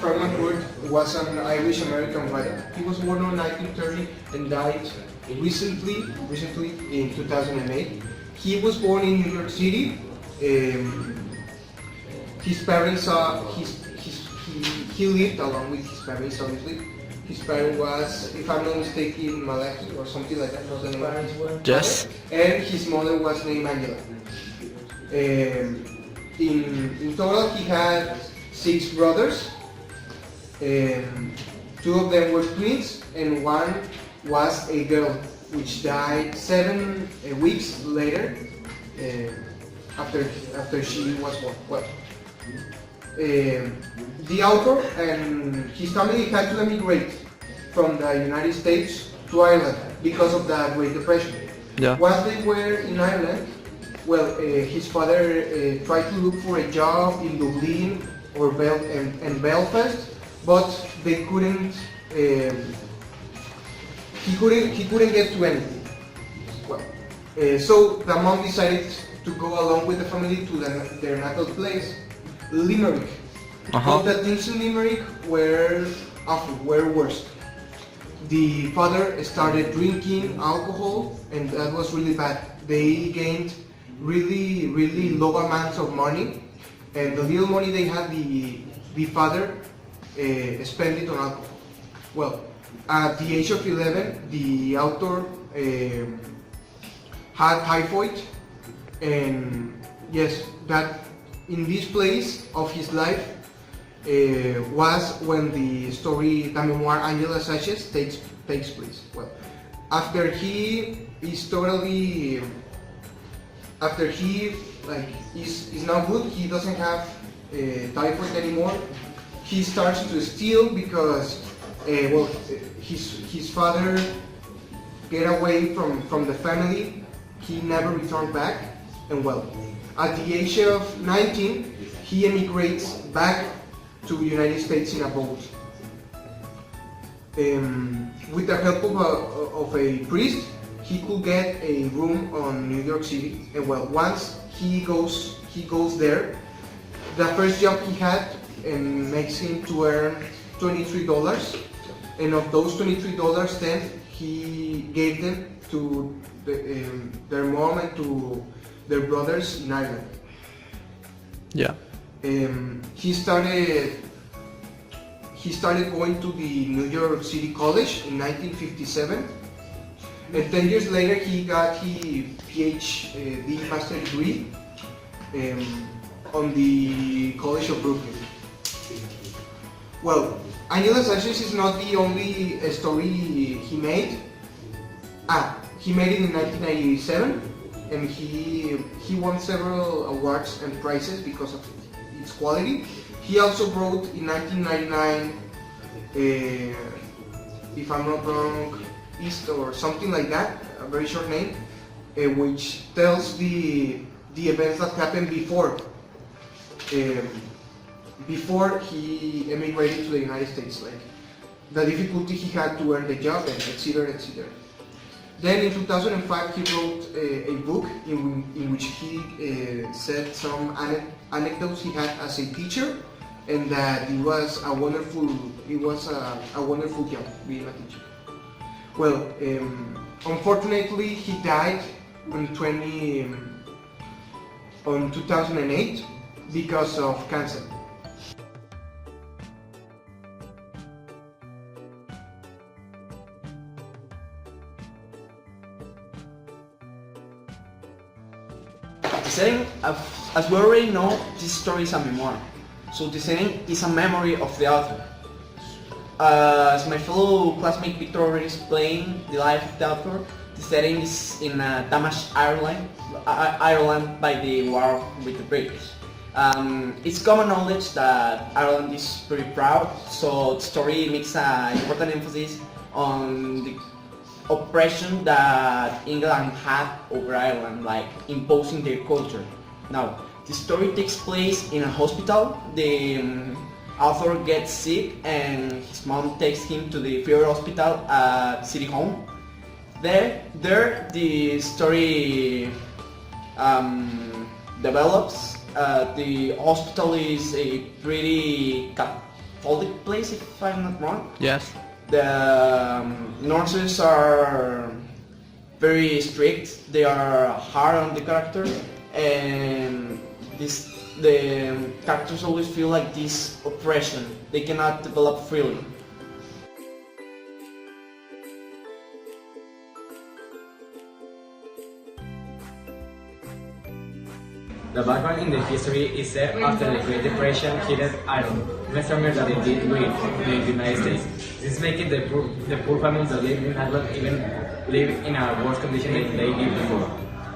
Frank McCourt was an Irish-American writer. He was born in 1930 and died recently in 2008. He was born in New York City. His parents he lived along with his parents, obviously. His parent was, if I'm not mistaken, Malek or something like that. Was the name? Yes. And his mother was named Angela. In total, he had 6 brothers. Two of them were twins, and one was a girl, which died 7 weeks later after she was born. Well, the author and his family had to emigrate from the United States to Ireland because of the Great Depression. Yeah. While they were in Ireland, well, his father tried to look for a job in Dublin or and Belfast, but they couldn't. He couldn't get to anything. Well, so the mom decided to go along with the family to their natal place, Limerick. But the things in Limerick were awful, were worse. The father started drinking alcohol, and that was really bad. They gained really low amounts of money, and the little money they had, the father spent it on alcohol. Well, at the age of 11, the author had typhoid, and yes, that in this place of his life was when the story, the memoir Angela Sanchez takes place. Well, after he is totally, after he is now good, he doesn't have typhoid anymore. He starts to steal because well, his father get away from the family. He never returned back, and well, at the age of 19, he emigrates back to the United States in a boat. With the help of a priest, he could get a room on New York City. And well, once he goes there, the first job he had makes him to earn $23. And of those $23, then he gave them to their mom and to their brothers in Ireland. Yeah. He started going to the New York City College in 1957, and 10 years later he got his PhD master degree on the College of Brooklyn. Well, Angela Sanchez is not the only story he made. He made it in 1997, and he won several awards and prizes because of its quality. He also wrote in 1999, if I'm not wrong, East or something like that, a very short name, which tells the events that happened before he emigrated to the United States, like the difficulty he had to earn the job, and etc. etc. Then in 2005 he wrote a book in which he said some anecdotes he had as a teacher, and that it was a wonderful job being a teacher. Well, unfortunately he died on 2008 because of cancer. The setting, as we already know, this story is a memoir, so the setting is a memory of the author. As my fellow classmate Victor already explained the life of the author, the setting is in Damage, Ireland by the war with the British. It's common knowledge that Ireland is pretty proud, so the story makes an important emphasis on the oppression that England had over Ireland, like imposing their culture. Now, the story takes place in a hospital. The author gets sick and his mom takes him to the Fear Hospital at City Home. There the story develops. The hospital is a pretty Catholic place, if I'm not wrong. Yes. The nurses are very strict. They are hard on the character, and the characters always feel like this oppression. They cannot develop freely. The background in the history is set after the Great Depression hit Ireland, even stronger than it did with the United States. This is making the poor families that live in Ireland even live in a worse condition than they did before.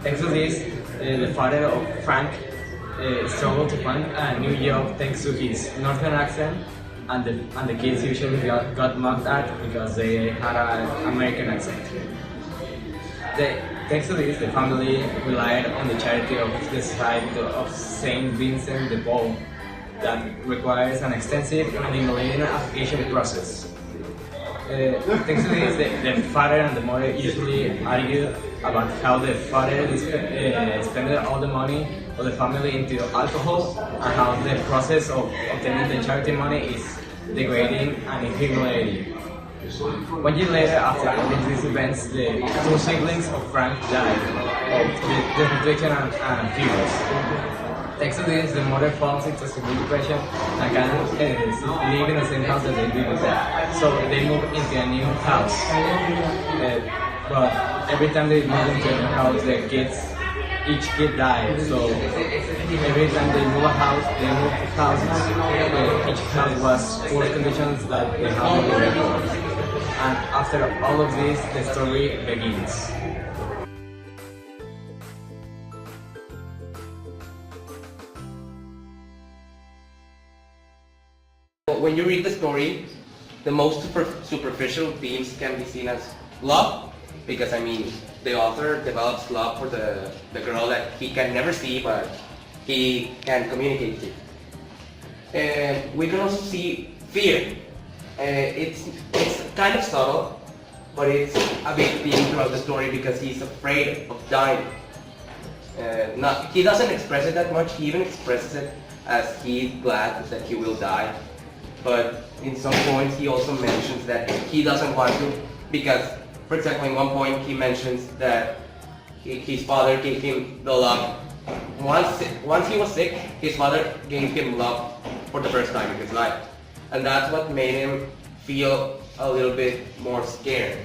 Thanks to this, the father of Frank struggled to find a new job thanks to his northern accent, and the kids usually got mocked at because they had an American accent. Thanks to this, the family relied on the charity of the Society of Saint Vincent de Paul that requires an extensive and humiliating application process. Thanks to this, the father and the mother usually argue about how the father spent all the money of the family into alcohol, and how the process of obtaining the charity money is degrading and humiliating. 1 year later, after all of these events, the two siblings of Frank died of desnutrition and fevers. Thanks to this, the mother falls into severe depression and cannot live in the same house that they did before. So they move into a new house. But every time they move into a new house, each kid dies. So every time they move houses. Each house was poor conditions that they have before. And after all of this, the story begins. When you read the story, the most superficial themes can be seen as love, because I mean, the author develops love for the girl that he can never see, but he can communicate to. And we can also see fear. It's kind of subtle, but it's a big theme throughout the story because he's afraid of dying. He doesn't express it that much. He even expresses it as he's glad that he will die. But in some points, he also mentions that he doesn't want to, because, for example, in one point he mentions that his father gave him the love. Once he was sick, his father gave him love for the first time in his life. And that's what made him feel a little bit more scared.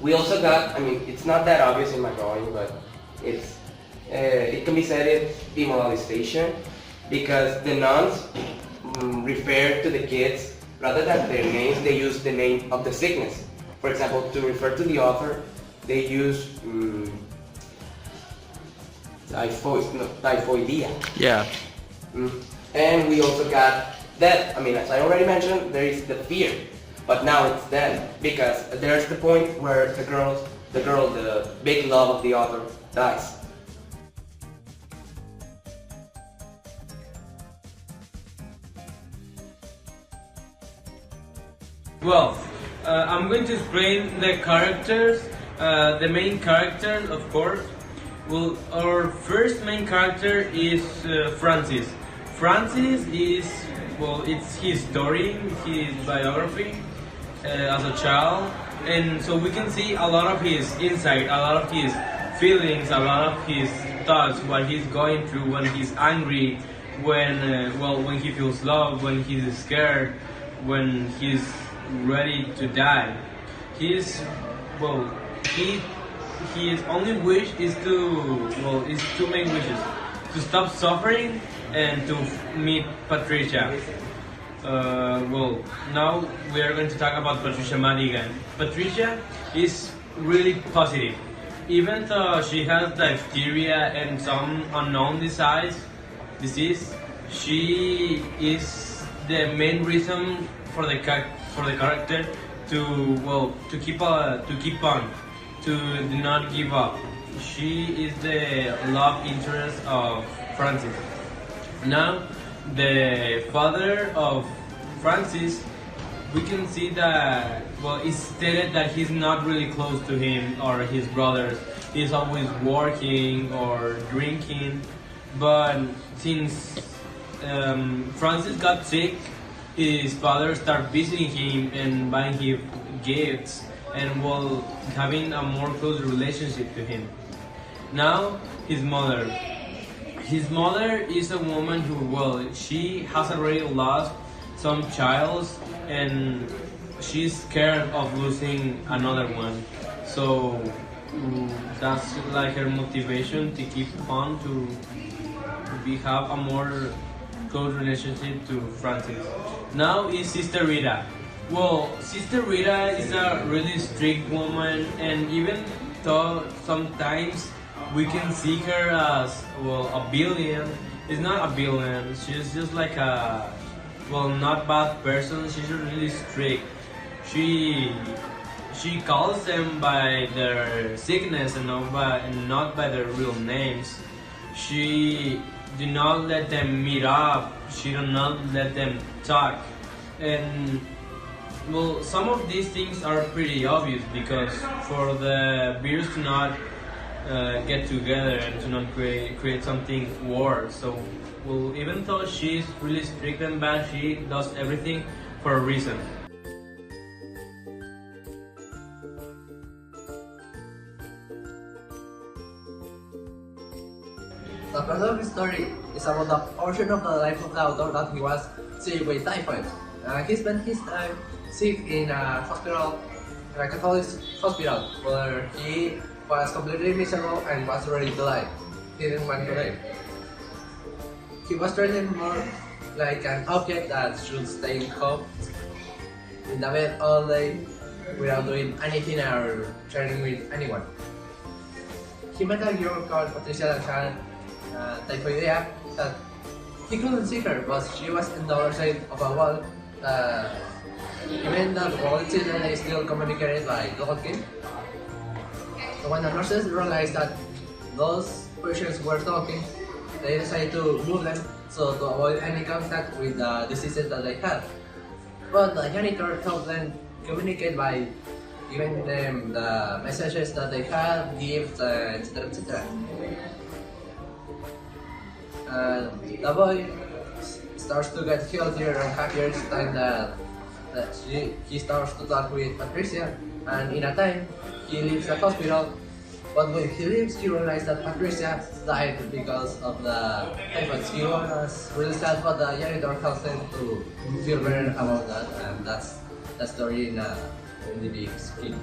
We also got, I mean, it's not that obvious in my drawing, but it can be said it's demoralization, because the nuns refer to the kids, rather than their names, they use the name of the sickness. For example, to refer to the author, they use typhoidea. Yeah. And we also got death. I mean, as I already mentioned, there is the fear, but now it's death, because there's the point where the big love of the author, dies. Well, I'm going to explain the characters, the main characters, of course. Well, our first main character is Francis. Francis is, well, it's his story, his biography as a child, and so we can see a lot of his insight, a lot of his feelings, a lot of his thoughts, what he's going through when he's angry, when he feels love, when he's scared, when he's ready to die. His only wish is two main wishes: to stop suffering and to meet Patricia. Now we are going to talk about Patricia Madigan. Patricia is really positive. Even though she has diphtheria and some unknown disease, she is the main reason for the character to keep on, to do not give up. She is the love interest of Francis. Now, the father of Francis, we can see that, it's stated that he's not really close to him or his brothers. He's always working or drinking. But since Francis got sick, his father started visiting him and buying him gifts and well having a more close relationship to him. Now his mother. His mother is a woman who well she has already lost some child and she's scared of losing another one. So that's like her motivation to keep on to have a more close relationship to Francis. Now is Sister Rita. Well, Sister Rita is a really strict woman, and even though sometimes we can see her as well a villain, it's not a villain. She's just like a well not bad person. She's really strict. She calls them by their sickness and not by their real names. She do not let them meet up. She do not let them talk. And well, some of these things are pretty obvious because for the bears to not get together and to not create something worse. So well, even though she's really strict and bad, she does everything for a reason. The part of the story is about the portion of the life of the author that he was sick with typhoid. He spent his time sick in a hospital, a Catholic hospital, where he was completely miserable and was ready to die. He didn't want to live. He was treated more like an object that should stay home in the bed all day without doing anything or sharing with anyone. He met a girl called Patricia that had typhoidea that he couldn't see her, but she was in the other side of a wall. Even that wall they still communicated by talking. So when the nurses realized that those patients were talking, they decided to move them so to avoid any contact with the diseases that they had. But the janitor helped them communicate by giving them the messages that they had, gifts, etc. etc. The boy starts to get healthier and happier each time that he starts to talk with Patricia, and in a time he leaves the hospital. But when he leaves, he realized that Patricia died because of the typhoid. He was really sad, but the janitor helps him to feel better about that, and that's the story in the big scheme.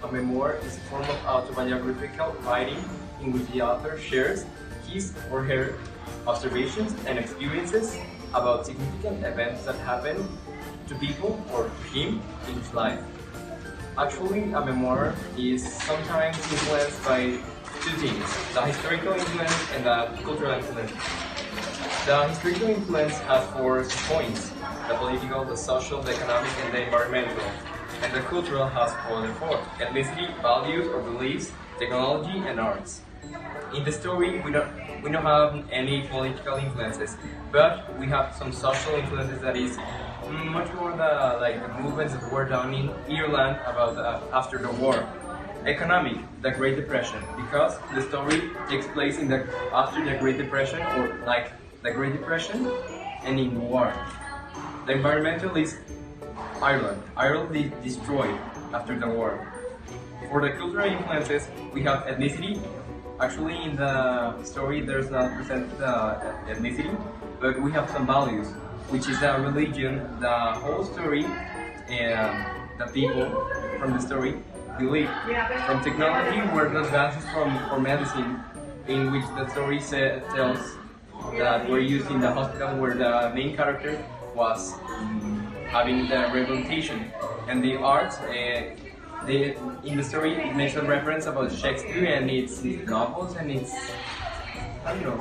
A memoir is a form of autobiographical writing in which the author shares his or her observations and experiences about significant events that happen to people or to him in his life. Actually, a memoir is sometimes influenced by two things, the historical influence and the cultural influence. The historical influence has four points, the political, the social, the economic, and the environmental. And the cultural has four, ethnicity, values or beliefs, technology, and arts. In the story, we don't have any political influences, but we have some social influences that is much more the movements that were done in Ireland about after the war. Economic, the Great Depression, because the story takes place in after the Great Depression or like the Great Depression and in war. The environmental is Ireland. Ireland is destroyed after the war. For the cultural influences, we have ethnicity. Actually, in the story, there's not presented ethnicity, but we have some values, which is the religion, the whole story, and the people from the story believe. From technology, where the advances for medicine, in which the story tells that were used in the hospital where the main character was having the rehabilitation. And the arts, in the story, it makes a reference about Shakespeare and its novels and its, I don't know,